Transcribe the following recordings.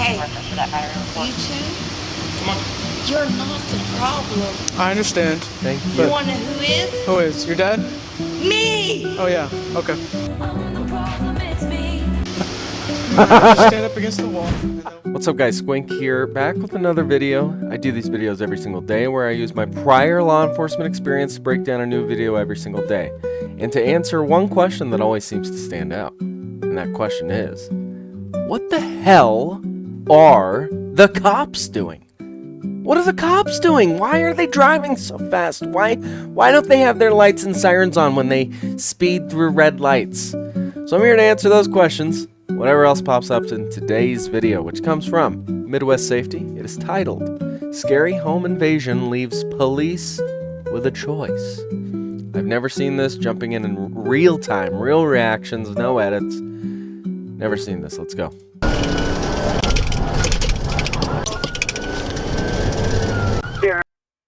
Hey, you two, Come on. you're not the problem. I understand. Thank you. You want to know who is? Who is? Your dad? Me! Oh yeah, okay. Just stand up against the wall. What's up guys, Squink here, back with another video. I do these videos every single day where I use my prior law enforcement experience to break down a new video every single day. And to answer one question that always seems to stand out. And that question is, what the hell are the cops doing? What are the cops doing? Why are they driving so fast? Why don't they have their lights and sirens on when they speed through red lights? So I'm here to answer those questions. Whatever else pops up in today's video, which comes from Midwest Safety. It is titled, Scary Home Invasion Leaves Police with a Choice. I've never seen this, jumping in real time, real reactions, no edits. Never seen this, let's go.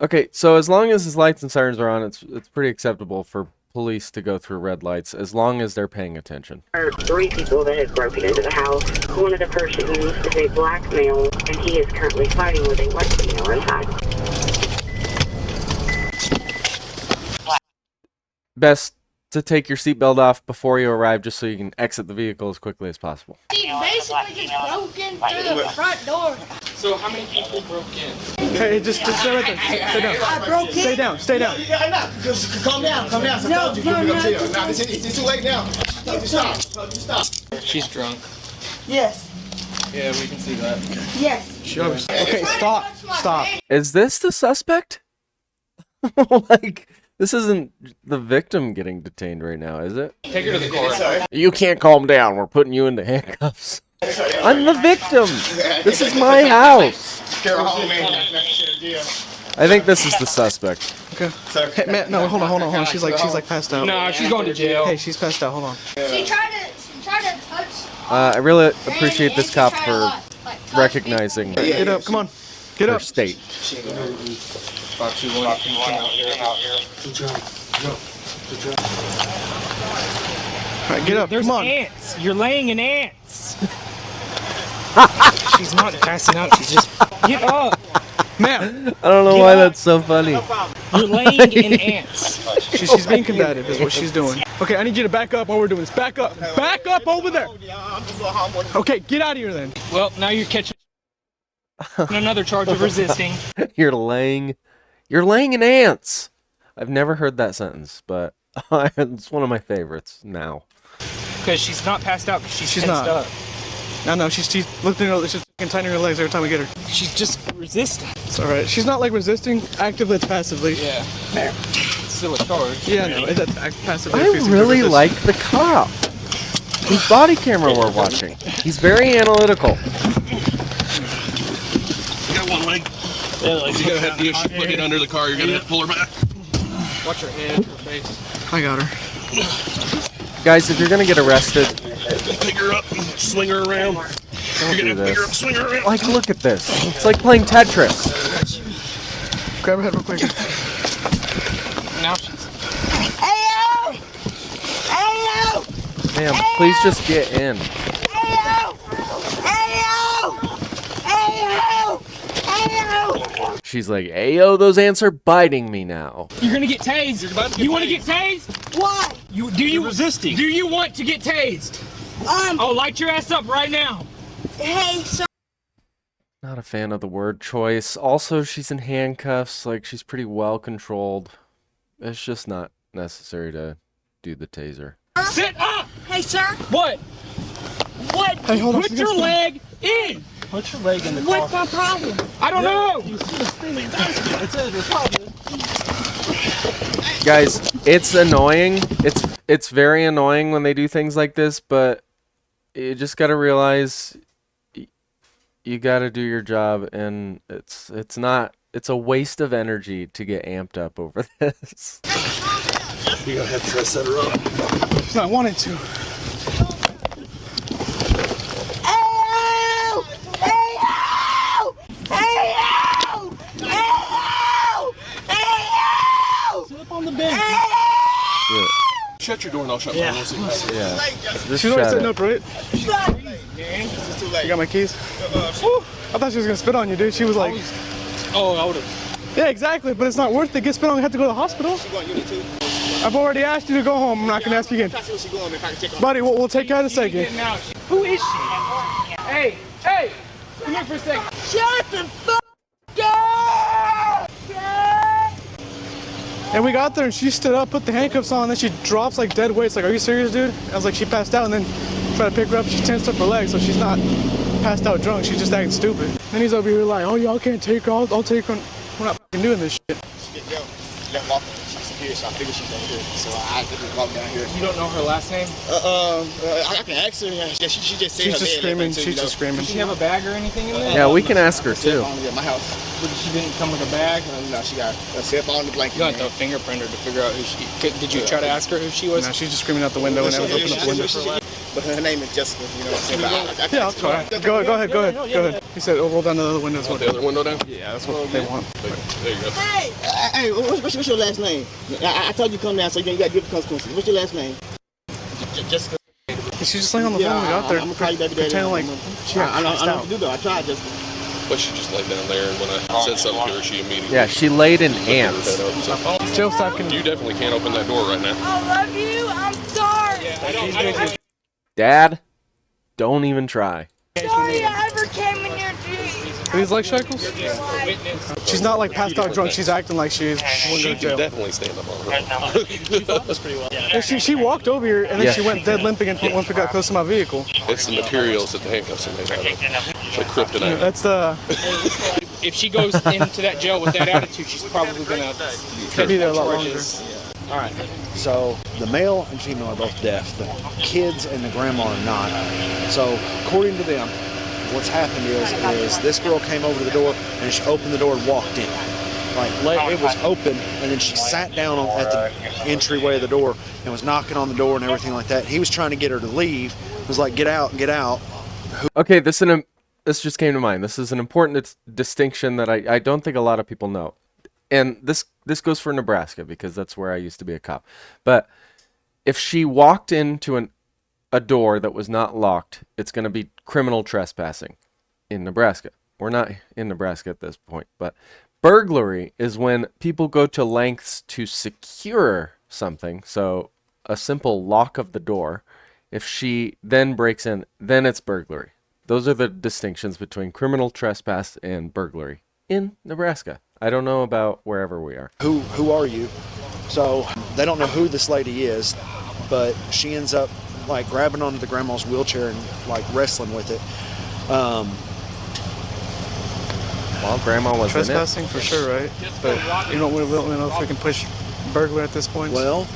Okay, so as long as his lights and sirens are on, it's pretty acceptable for police to go through red lights, as long as they're paying attention. There are 3 people that have broken into the house. One of the persons is a black male, and he is currently fighting with a white female inside. Best to take your seatbelt off before you arrive, just so you can exit the vehicle as quickly as possible. She basically just broke in through the front door. So how many people broke in? Hey, just stay right there. Stay down. I broke in. Stay down. Stay down. Just calm down. Calm down. No, It's too late now. Stop. She's drunk. Yes. Yeah, we can see that. Yes. Okay, stop. Stop. Is this the suspect? Like, this isn't the victim getting detained right now, is it? Take her to the car. You can't calm down. We're putting you into handcuffs. I'm the victim. This is my house. I think this is the suspect. Okay. Hey, man, no, hold on. She's like passed out. No, she's going to jail. Hey, she's passed out. Hold on. She tried to touch. I really appreciate this cop for recognizing Get up. Come on. Get her up. state. Box 2-1 out here. All right, get up. There's Come on. ants. You're laying in ants. She's not passing out. She's just get up. Ma'am. I don't know why that's so funny. You're laying in ants. She's being combative is what she's doing. Okay, I need you to back up while we're doing this. Back up. Back up over there. Okay, get out of here then. Well, now you're catching another charge of resisting. You're laying in ants. I've never heard that sentence, but it's one of my favorites now. Because she's not passed out. Because she's tensed not. up. No, she's lifting her. She's tightening her legs every time we get her. She's just resisting. It's all right. She's not like resisting actively. It's passively. Yeah. It's still a charge. Yeah, no, it's passively. I really like the cop whose body camera we're watching. He's very analytical. You got one leg. Yeah, you gotta have to put it under the car. You're gonna have to pull her back. Watch her head, her face. I got her. Guys, if you're gonna get arrested, Pick her up and swing her around. don't You're do gonna pick her up, this. swing her around. Like, look at this. It's like playing Tetris. Grab her head real quick. Now she's. Ayo! Ayo! Ma'am, please just get in. Ayo! Ayo! Ayo! Ayo! She's like, ayo, those ants are biting me now. You're gonna get tased. You want to get tased? What? Do you resisting? Do you want to get tased? Oh, light your ass up right now. Hey, sir. Not a fan of the word choice. Also, she's in handcuffs. Like, she's pretty well controlled. It's just not necessary to do the taser. Sit up. Hey, sir. What? What? Hey, hold on, Put she's your gonna leg in. Put your leg in the What's my problem? I don't know. Guys, it's annoying. It's very annoying when they do things like this, but you just gotta realize you gotta do your job, and it's a waste of energy to get amped up over this. You're gonna have to try to set her up. She's not wanting to. Ayo! Ayo! Ayo! Ayo! Ayo! Sit up on the bench. Yeah. Shut your door and I'll shut mine. We'll see. Yeah. Just She's already shut sitting it. up, right? It's too late. You got my keys? Woo. I thought she was gonna spit on you, dude. She was like, Oh, I would've. yeah, exactly, but it's not worth it. Get spit on, I have to go to the hospital. She going, you need to. I've already asked you to go home. I'm not gonna ask you again. Try to see what she going if I can check on. Buddy, we'll take care of this second. Who is she? Hey, hey, come here for a second. Shut the fuck up! And we got there and she stood up, put the handcuffs on, and then she drops like dead weight. It's like, are you serious, dude? I was like, she passed out, and then tried to pick her up. She tensed up her leg, so she's not passed out drunk. She's just acting stupid. Then he's over here like, oh, y'all can't take her. I'll take her. We're not fucking doing this shit. She get let walk. She's here, so I figured she's over here. So I had to just walk down here. You don't know her last name? I can ask her. Yeah, she just said She's her just name, screaming. too, She's you know. just screaming. Does she have a bag or anything in there? Yeah, we can ask her too. At my house. But she didn't come with a bag? No, she got a cell phone and the blanket. You got to fingerprint her to figure out who she. Did you try to ask her who she was? No, she's just screaming out the window, and I was opening up the window. But her name is Jessica, you know what I'm saying? Yeah, I'll try. Go ahead. He said, oh, roll down the other window. Want the other window down? Yeah, that's what they want. There you go. Hey, what's your last name? I told you to come down, so you got to give the consequences. What's your last name? Jessica. She's just laying on the phone. We got there. I'm gonna call you baby daddy. Pretending like she I know passed what out. to do though. I tried just. But she just laid down there, and when I said something to her, she immediately. Yeah, she laid in lifted her ants. head up, so. Jail staff can. You definitely can't open that door right now. I love you. I'm sorry. I don't Dad, don't even try. Sorry I ever came in your dream. Are these leg shackles? She's not like passed out drunk. She's acting like she is. She's She going to can jail. definitely stand up on her. That's pretty well. Yeah, she walked over here and then Yeah. she went dead limping once we got close to my vehicle. It's the materials that the handcuffs are made out of. It's like kryptonite. That's the. If she goes into that jail with that attitude, she's probably gonna Be there a lot longer. charges. All right. So the male and female are both deaf. The kids and the grandma are not. So according to them, what's happened is this girl came over to the door and she opened the door and walked in. It was open, and then she sat down at the entryway of the door and was knocking on the door and everything like that. He was trying to get her to leave. It was like, get out, get out. Okay, this just came to mind. This is an important distinction that I don't think a lot of people know. And this goes for Nebraska because that's where I used to be a cop. But if she walked into a door that was not locked, it's going to be criminal trespassing in Nebraska. We're not in Nebraska at this point, but burglary is when people go to lengths to secure something. So a simple lock of the door. If she then breaks in, then it's burglary. Those are the distinctions between criminal trespass and burglary in Nebraska. I don't know about wherever we are. Who are you? So they don't know who this lady is, but she ends up like grabbing onto the grandma's wheelchair and like wrestling with it. Well, Grandma was Trespassing for sure, right? But we don't know if we can push burglar at this point. Well,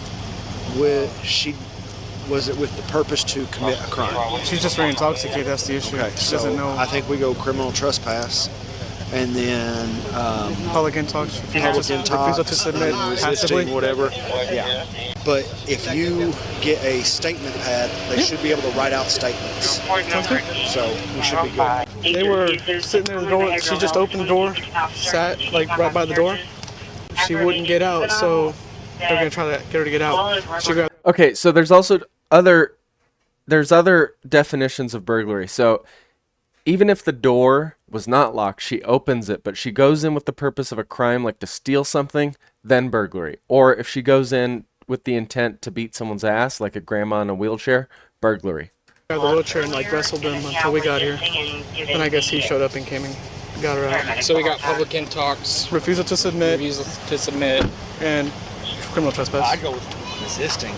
was it with the purpose to commit a crime? She's just very intoxicated. That's the issue. Okay, She doesn't know. I think we go criminal trespass, and then Public intox, refusal to submit resisting, passively. whatever. Yeah. But if you get a statement pad, they should be able to write out statements. Sounds good. So we should be good. They were sitting there at the door. She just opened the door, sat like right by the door. She wouldn't get out, so they're gonna try to get her to get out. She grabbed. Okay, so there's also other definitions of burglary. So even if the door was not locked, she opens it, but she goes in with the purpose of a crime, like to steal something, then burglary. Or if she goes in with the intent to beat someone's ass, like a grandma in a wheelchair, burglary. The wheelchair and like wrestled him until we got here. Then I guess he showed up and came and got her out. So we got public intox, Refusal to submit, refusal to submit, and criminal trespass. I'd go with resisting,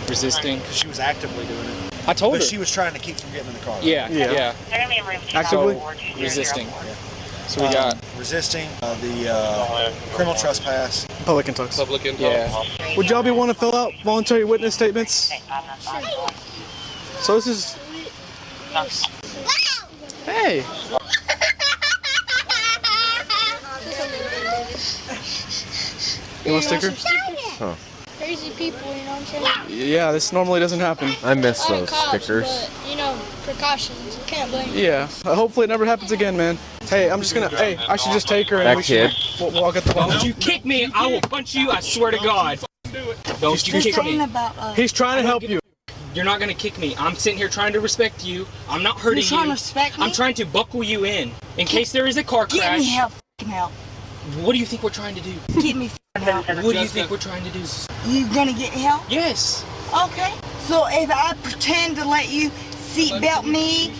resisting. because she was actively doing it. I told But her. she was trying to keep from getting in the car. Yeah. Actively? Resisting. So we got resisting, the criminal trespass. Public intox. Public intox. yeah. Would y'all be wanting to fill out voluntary witness statements? So this is. Hey. You want a sticker? Huh. Crazy people, you know what I'm saying? Yeah, this normally doesn't happen. I miss All those cops, stickers. But, you know, precautions. You can't blame them. Yeah. Hopefully it never happens again, man. Hey, I'm just gonna. Hey, I should just take her and That we should kid. walk at the Don't you kick me, I will punch you, I swear to God. Don't you kick me. About us. He's trying to help you. You're not gonna kick me. I'm sitting here trying to respect you. I'm not hurting you. You're trying to respect me? I'm trying to buckle you in case there is a car crash. Get me help. What do you think we're trying to do? Get me help. What do you think we're trying to do? You gonna get help? Yes. Okay. So if I pretend to let you seatbelt me,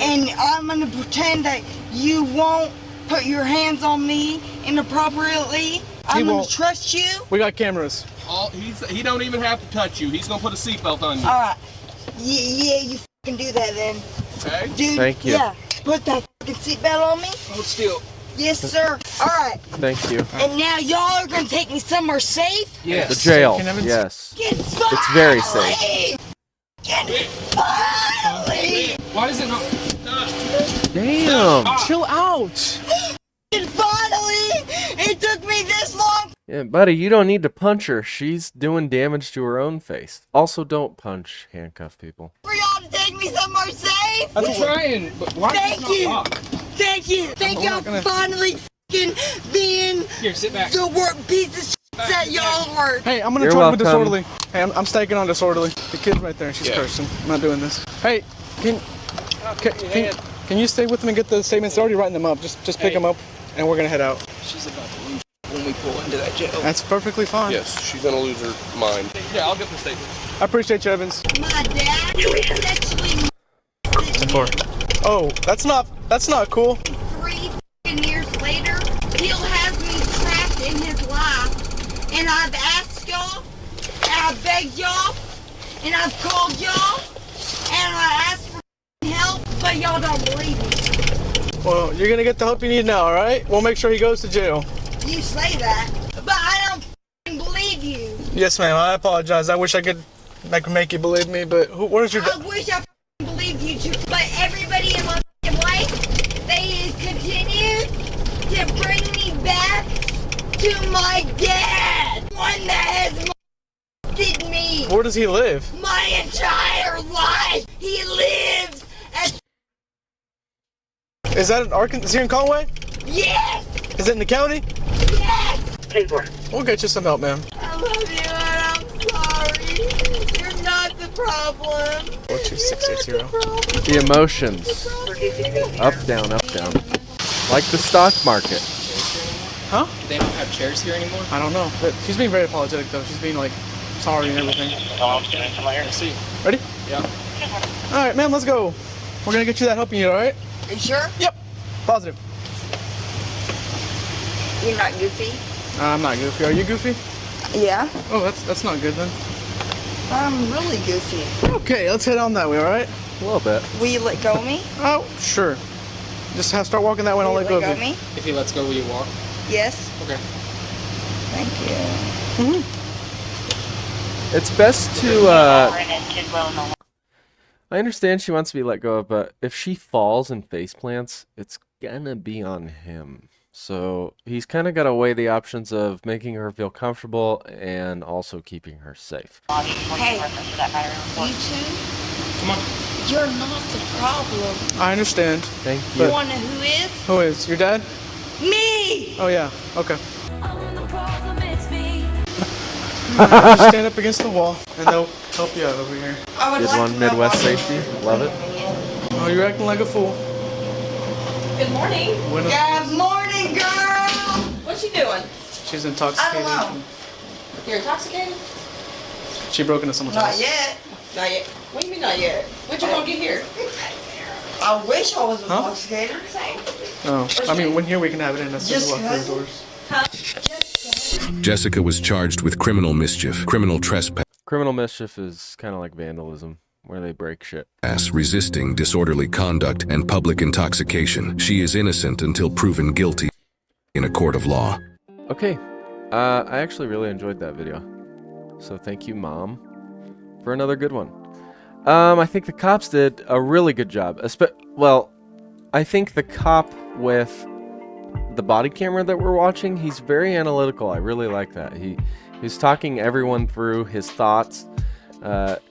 and I'm gonna pretend that you won't put your hands on me inappropriately, I'm gonna trust you. We got cameras. He don't even have to touch you. He's gonna put a seatbelt on you. All right. Yeah, you can do that then. Okay. Dude, Thank you. Yeah, put that seatbelt on me. Hold still. Yes, sir. All right. Thank you. And now y'all are gonna take me somewhere safe? Yes. The jail. Yes. It's very safe. Finally! Why does it not? Damn. Chill out. And finally! It took me this long! Yeah, buddy, you don't need to punch her. She's doing damage to her own face. Also, don't punch handcuff people. For y'all to take me somewhere safe! I'm trying, but why Thank you! Thank you! Thank y'all for finally f***ing being Here, sit back. the work piece of shit that y'all were. Hey, I'm gonna You're charge with welcome. disorderly. Hey, I'm staking on disorderly. The kid's right there. She's cursing. I'm not doing this. Hey, can you stay with me and get the statements? They're already writing them up. Just pick them up, and we're gonna head out. She's about to lose when we pull into that jail. That's perfectly fine. Yes, she's gonna lose her mind. Yeah, I'll get the statements. I appreciate you, Evans. My dad sexually Oh, that's not cool. 3 f***ing years later, still has me trapped in his life. And I've asked y'all, and I've begged y'all, and I've called y'all, and I asked for help, but y'all don't believe me. Well, you're gonna get the help you need now, all right? We'll make sure he goes to jail. You say that, but I don't f***ing believe you. Yes, ma'am. I apologize. I wish I could make you believe me, but where's your? I wish I f***ing believed you too, but everybody in my f***ing life, they continue to bring me back to my dad, one that has molested me Where does he live? my entire life. He lives at Is that in Arkansas? Is he in Conway? yes, Is it in the county? yes. We'll get you some help, ma'am. I love you and I'm sorry. You're not the problem. 42680. The emotions. Up, down, up, down. Like the stock market. Huh? They don't have chairs here anymore? I don't know. But she's being very apologetic though. She's being like sorry and everything. I see. Ready? Yeah. All right, ma'am. Let's go. We're gonna get you that help you need. All right? Are you sure? Yep. Positive. You're not goofy? I'm not goofy. Are you goofy? Yeah. Oh, that's not good then. I'm really goofy. Okay, let's head on that way. All right? A little bit. Will you let go of me? Oh, sure. Just start walking that way and I'll Will let you go of you. me? If he lets go, will you walk? Yes. Okay. Thank you. It's best to, I understand she wants to be let go of, but if she falls and face plants, it's gonna be on him. So he's kind of got to weigh the options of making her feel comfortable and also keeping her safe. Hey, you two? Come on. You're not the problem. I understand. Thank You you. wanna know who is? Who is? Your dad? Me! Oh yeah. Okay. Just stand up against the wall and they'll help you out over here. I would Good like one, to know Midwest why- safety. Love it. Oh, you're acting like a fool. Good morning. When Good morning, girl! What's she doing? she's intoxicated. I don't know. You're intoxicated? She broke into someone's Not house. yet. Not yet. What do you mean not yet? What you gonna get here? I wish I was Huh? intoxicated. Oh, I mean, when here we can have it in. Let's just Just walk through the cause? doors. Jessica was charged with criminal mischief, criminal trespass, Criminal mischief is kind of like vandalism, where they break shit. resisting disorderly conduct, and public intoxication. She is innocent until proven guilty in a court of law. Okay, I actually really enjoyed that video. So thank you, Mom, for another good one. I think the cops did a really good job. Well, I think the cop with the body camera that we're watching, he's very analytical. I really like that. He's talking everyone through his thoughts,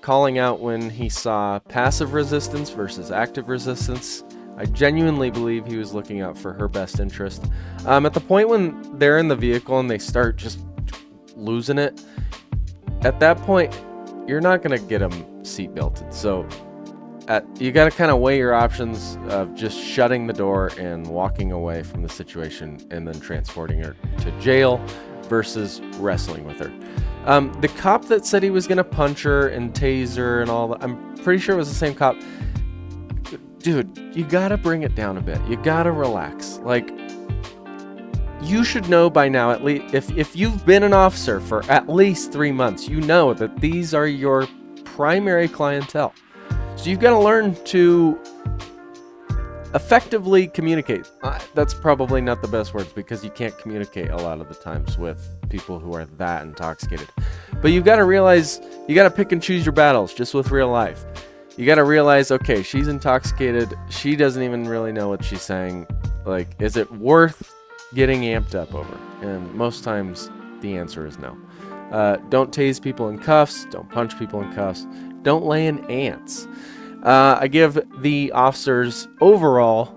calling out when he saw passive resistance versus active resistance. I genuinely believe he was looking out for her best interest. At the point when they're in the vehicle and they start just losing it, at that point, you're not going to get them seat belted. So you got to kind of weigh your options of just shutting the door and walking away from the situation and then transporting her to jail versus wrestling with her. The cop that said he was going to punch her and tase her and all that, I'm pretty sure it was the same cop. Dude, you got to bring it down a bit. You got to relax. Like, you should know by now, at least if you've been an officer for at least 3 months, you know that these are your primary clientele. So you've got to learn to effectively communicate. That's probably not the best words because you can't communicate a lot of the times with people who are that intoxicated. But you've got to realize you got to pick and choose your battles just with real life. You got to realize, okay, she's intoxicated. She doesn't even really know what she's saying. Like, is it worth getting amped up over? And most times the answer is no. Don't tase people in cuffs. Don't punch people in cuffs. Don't lay in ants. I give the officers overall,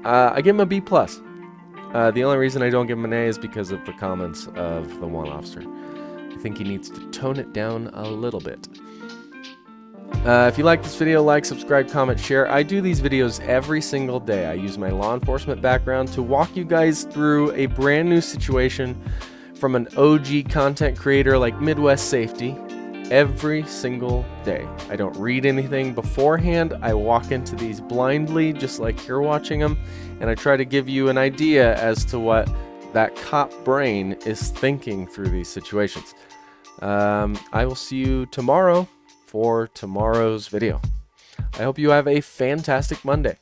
I give them a B+. The only reason I don't give him an A is because of the comments of the one officer. I think he needs to tone it down a little bit. If you like this video, like, subscribe, comment, share. I do these videos every single day. I use my law enforcement background to walk you guys through a brand new situation from an OG content creator like Midwest Safety every single day. I don't read anything beforehand. I walk into these blindly, just like you're watching them, and I try to give you an idea as to what that cop brain is thinking through these situations. I will see you tomorrow for tomorrow's video. I hope you have a fantastic Monday.